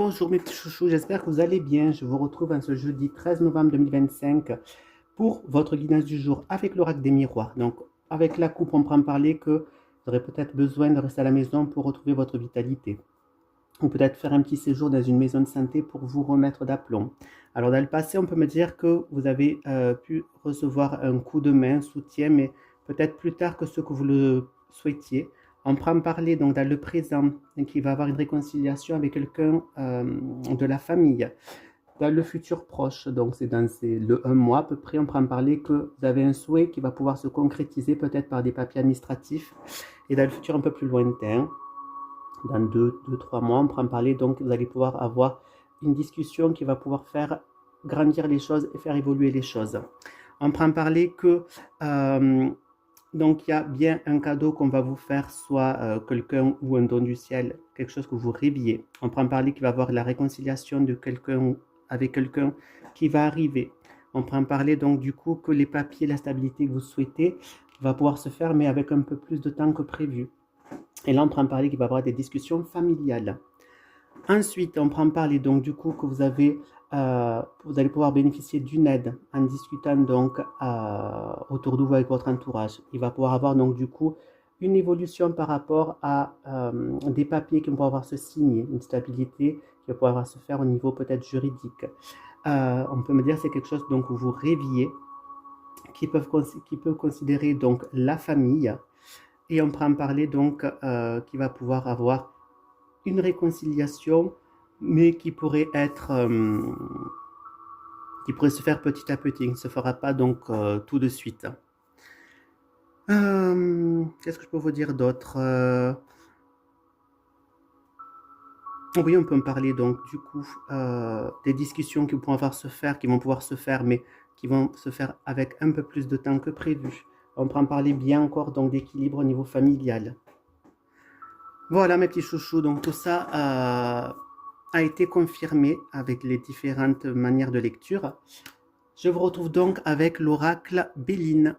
Bonjour mes petits chouchous, j'espère que vous allez bien. Je vous retrouve en ce jeudi 13 novembre 2025 pour votre guidance du jour avec l'oracle des miroirs. Donc avec la coupe, on prend parler que vous aurez peut-être besoin de rester à la maison pour retrouver votre vitalité. Ou peut-être faire un petit séjour dans une maison de santé pour vous remettre d'aplomb. Alors dans le passé, on peut me dire que vous avez pu recevoir un coup de main, soutien, mais peut-être plus tard que ce que vous le souhaitiez. On prend parler donc dans le présent qu'il va y avoir une réconciliation avec quelqu'un de la famille. Dans le futur proche, donc c'est dans un mois à peu près, on prend parler que vous avez un souhait qui va pouvoir se concrétiser peut-être par des papiers administratifs. Et dans le futur un peu plus lointain, dans 2, 3 mois, on prend parler, donc vous allez pouvoir avoir une discussion qui va pouvoir faire grandir les choses et faire évoluer les choses. On prend parler que donc il y a bien un cadeau qu'on va vous faire, soit quelqu'un ou un don du ciel, quelque chose que vous rêviez. On prend parler qu'il va y avoir la réconciliation de quelqu'un avec quelqu'un qui va arriver. On prend parler donc du coup que les papiers, la stabilité que vous souhaitez va pouvoir se faire, mais avec un peu plus de temps que prévu. Et là, on prend parler qu'il va y avoir des discussions familiales. Ensuite, on prend parler donc du coup que vous allez pouvoir bénéficier d'une aide en discutant donc autour de vous avec votre entourage. Il va pouvoir avoir donc du coup une évolution par rapport à des papiers qui vont pouvoir se signer, une stabilité qui va pouvoir se faire au niveau peut-être juridique. On peut me dire que c'est quelque chose donc où vous rêviez, qui peut considérer donc la famille. Et on prend parler donc qui va pouvoir avoir une réconciliation, mais qui pourrait se faire petit à petit. Il ne se fera pas donc tout de suite. Qu'est-ce que je peux vous dire d'autre? Oui, on peut me parler donc du coup des discussions qui vont pouvoir se faire, mais qui vont se faire avec un peu plus de temps que prévu. On peut en parler bien encore donc d'équilibre au niveau familial. Voilà mes petits chouchous, donc tout ça a été confirmé avec les différentes manières de lecture. Je vous retrouve donc avec l'oracle Béline.